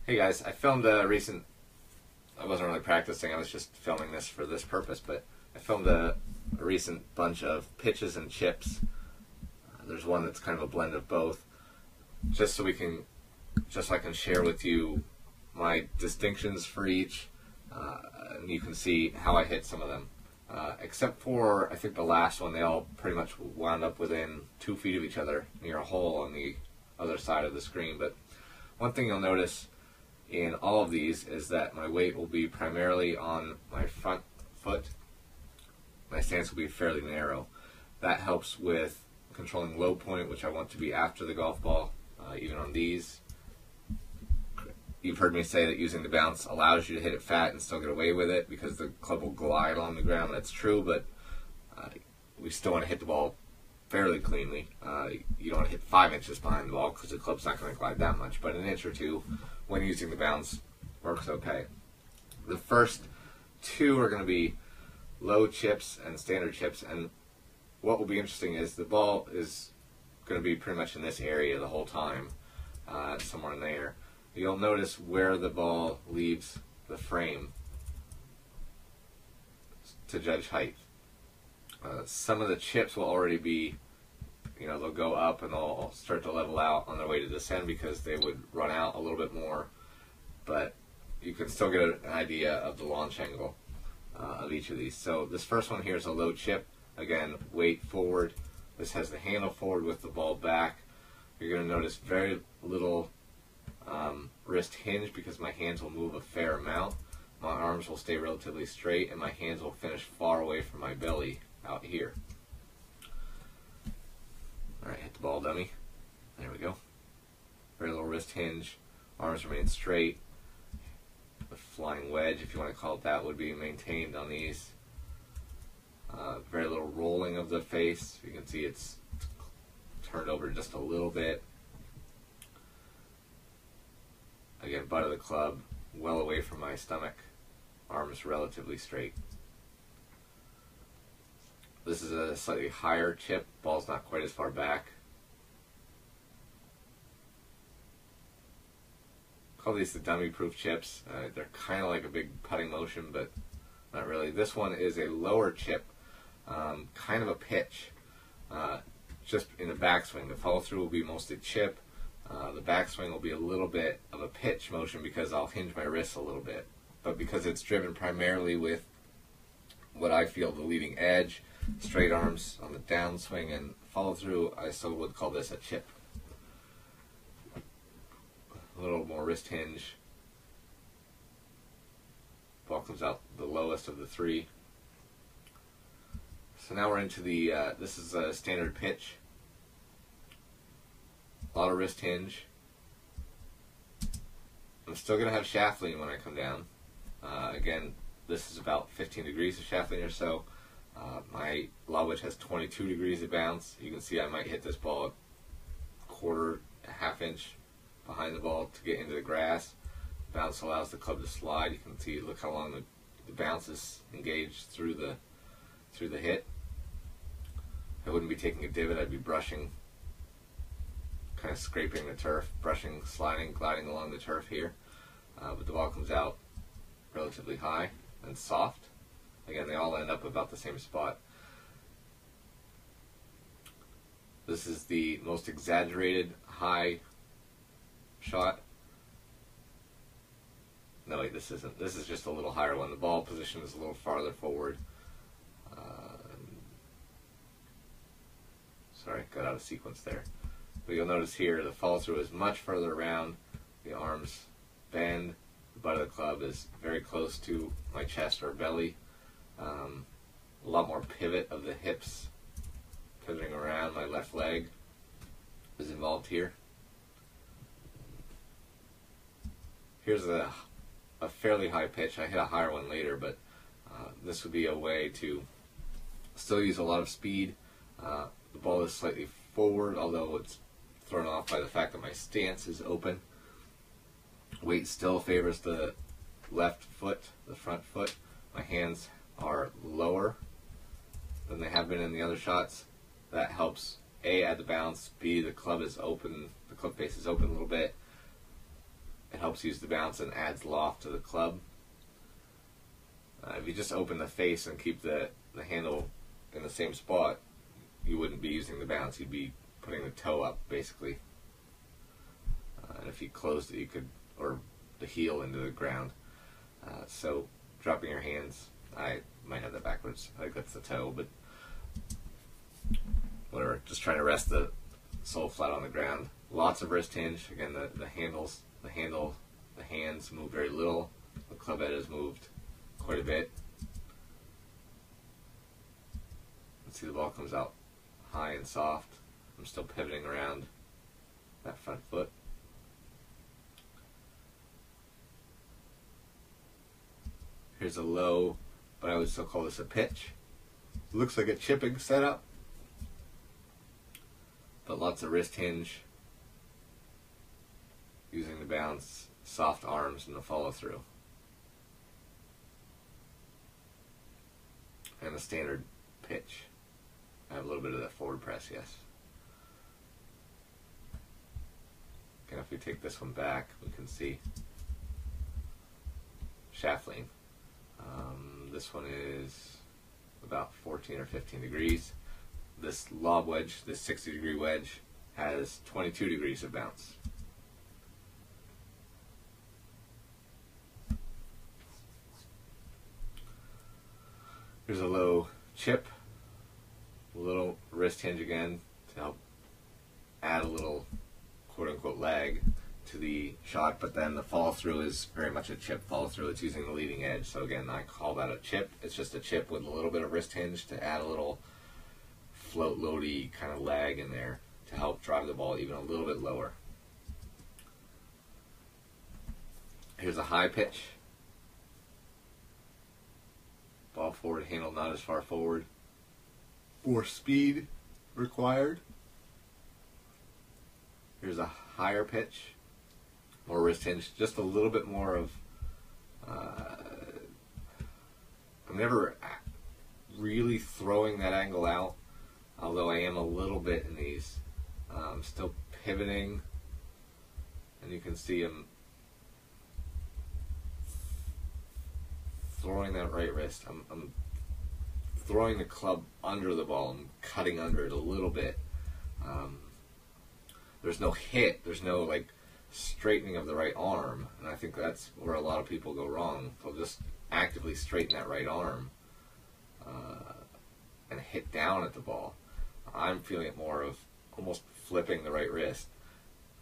Hey guys, I filmed a recent, I wasn't really practicing, I was just filming this for this purpose, but I filmed a recent bunch of pitches and chips. There's one that's kind of a blend of both, just so I can share with you my distinctions for each, and you can see how I hit some of them. Except for, I think the last one, they all pretty much wound up within 2 feet of each other, near a hole on the other side of the screen. But one thing you'll notice in all of these is that my weight will be primarily on my front foot. My stance will be fairly narrow. That helps with controlling low point, which I want to be after the golf ball, even on these. You've heard me say that using the bounce allows you to hit it fat and still get away with it because the club will glide along the ground. That's true, but we still want to hit the ball fairly cleanly. You don't want to hit 5 inches behind the ball because the club's not going to glide that much, but an inch or two when using the bounce works okay. The first two are going to be low chips and standard chips, and what will be interesting is the ball is going to be pretty much in this area the whole time, somewhere in there. You'll notice where the ball leaves the frame to judge height. Some of the chips will already be, they'll go up and they'll start to level out on their way to descend because they would run out a little bit more, but you can still get an idea of the launch angle of each of these. So this first one here is a low chip. Again, weight forward. This has the handle forward with the ball back. You're going to notice very little wrist hinge because my hands will move a fair amount. My arms will stay relatively straight and my hands will finish far away from my belly out here. Alright, hit the ball, dummy. There we go. Very little wrist hinge. Arms remain straight. The flying wedge, if you want to call it that, would be maintained on these. Very little rolling of the face. You can see it's turned over just a little bit. Again, butt of the club well away from my stomach. Arms relatively straight. This is a slightly higher chip. Ball's not quite as far back. Call these the dummy-proof chips. They're kind of like a big putting motion, but not really. This one is a lower chip, kind of a pitch, just in the backswing. The follow-through will be mostly chip. The backswing will be a little bit of a pitch motion because I'll hinge my wrists a little bit. But because it's driven primarily with what I feel the leading edge, straight arms on the downswing and follow through, I still would call this a chip. A little more wrist hinge. Ball comes out the lowest of the three. So now we're into the, this is a standard pitch. A lot of wrist hinge. I'm still going to have shaft lean when I come down. Again, this is about 15 degrees of shaft lean or so. My lob wedge has 22 degrees of bounce. You can see I might hit this ball a quarter, a half inch behind the ball to get into the grass. Bounce allows the club to slide. You can see, look how long the bounce is engaged through the hit. I wouldn't be taking a divot. I'd be brushing, kind of scraping the turf, brushing, sliding, gliding along the turf here. But the ball comes out relatively high and soft. Again, they all end up about the same spot. This is the most exaggerated high shot. No, wait, this isn't. This is just a little higher one. The ball position is a little farther forward. Sorry, got out of sequence there. But you'll notice here the follow through is much further around. The arms bend. The butt of the club is very close to my chest or belly. A lot more pivot of the hips, pivoting around. My left leg is involved here. Here's a fairly high pitch. I hit a higher one later, but this would be a way to still use a lot of speed. The ball is slightly forward, although it's thrown off by the fact that my stance is open. Weight still favors the left foot, the front foot. My hands are lower than they have been in the other shots. That helps A, add the bounce, B, the club is open, the club face is open a little bit, It helps use the bounce and adds loft to the club. If you just open the face and keep the handle in the same spot, you wouldn't be using the bounce. You'd be putting the toe up, basically. And if you closed it, you could, or the heel into the ground. So dropping your hands, I might have that backwards. I think that's the toe, but whatever. Just trying to rest the sole flat on the ground. Lots of wrist hinge. Again, the hands move very little. The club head has moved quite a bit. Let's see, the ball comes out high and soft. I'm still pivoting around that front foot. Here's a low, but I would still call this a pitch. Looks like a chipping setup, but lots of wrist hinge, using the bounce, soft arms, and the follow through. And a standard pitch. I have a little bit of that forward press, yes. Okay, if we take this one back, we can see shaft lean. This one is about 14 or 15 degrees. This lob wedge, this 60-degree wedge, has 22 degrees of bounce. Here's a low chip, a little wrist hinge again to help add a little quote-unquote lag to the shot, but then the follow through is very much a chip follow through. It's using the leading edge, so again, I call that a chip. It's just a chip with a little bit of wrist hinge to add a little float loady kind of lag in there to help drive the ball even a little bit lower. Here's a high pitch. Ball forward, handle not as far forward. More speed required. Here's a higher pitch. More wrist hinge, just a little bit more of, I'm never really throwing that angle out, although I am a little bit in these. I'm still pivoting, and you can see I'm throwing that right wrist. I'm throwing the club under the ball. I'm cutting under it a little bit. There's no hit, there's no like straightening of the right arm, and I think that's where a lot of people go wrong. They'll just actively straighten that right arm and hit down at the ball. I'm feeling it more of almost flipping the right wrist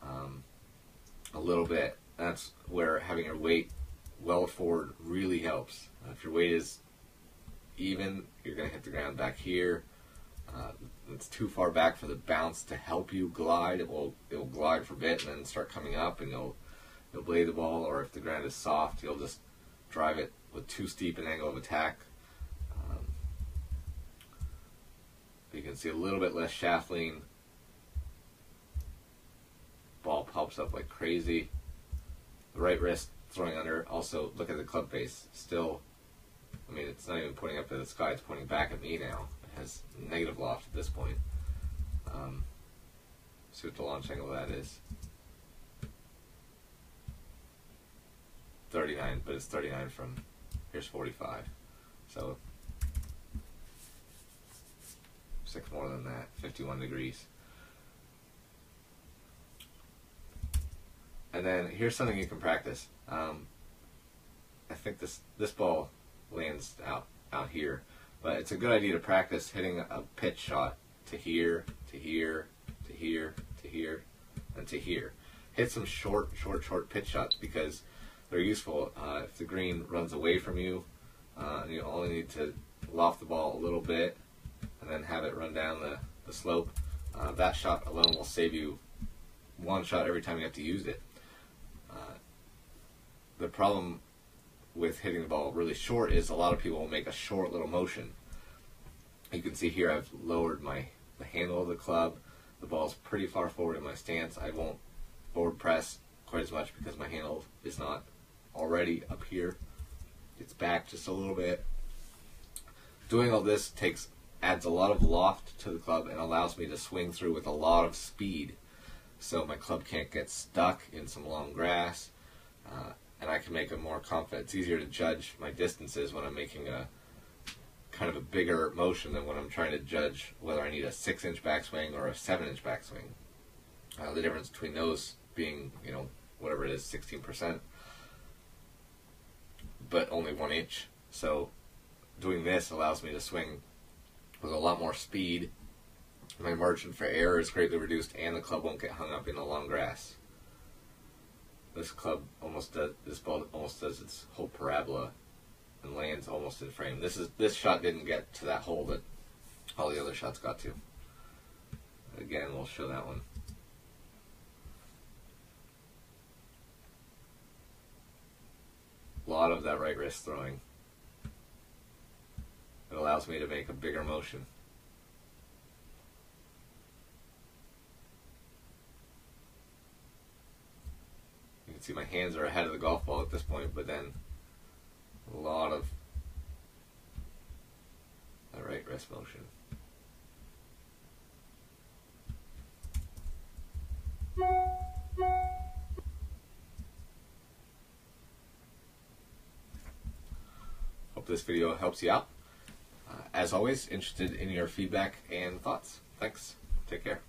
a little bit. That's where having your weight well forward really helps. If your weight is even, you're going to hit the ground back here. It's too far back for the bounce to help you glide. It will glide for a bit and then start coming up, and you'll blade the ball. Or if the ground is soft, you'll just drive it with too steep an angle of attack. You can see a little bit less shaft lean. Ball pops up like crazy. The right wrist throwing under. Also, look at the club face. Still, I mean, it's not even pointing up to the sky. It's pointing back at me now. Has negative loft at this point. See what the launch angle of that is. 39, but it's 39 from, here's 45. So 6 more than that, 51 degrees. And then here's something you can practice. I think this ball lands out here. But it's a good idea to practice hitting a pitch shot to here, to here, to here, to here, and to here. Hit some short pitch shots because they're useful. If the green runs away from you, you only need to loft the ball a little bit and then have it run down the slope. That shot alone will save you one shot every time you have to use it. The problem with hitting the ball really short is a lot of people will make a short little motion. You can see here I've lowered the handle of the club. The ball's pretty far forward in my stance. I won't forward press quite as much because my handle is not already up here. It's back just a little bit. Doing all this adds a lot of loft to the club and allows me to swing through with a lot of speed. So my club can't get stuck in some long grass. can make a more confident. It's easier to judge my distances when I'm making a kind of a bigger motion than when I'm trying to judge whether I need a 6-inch backswing or a 7-inch backswing. The difference between those being, whatever it is, 16%, but only 1 inch. So doing this allows me to swing with a lot more speed. My margin for error is greatly reduced, and the club won't get hung up in the long grass. This ball almost does its whole parabola and lands almost in frame. This shot didn't get to that hole that all the other shots got to. Again, we'll show that one. A lot of that right wrist throwing. It allows me to make a bigger motion. You can see my hands are ahead of the golf ball at this point, but then a lot of that right wrist motion. Hope this video helps you out. As always, interested in your feedback and thoughts. Thanks. Take care.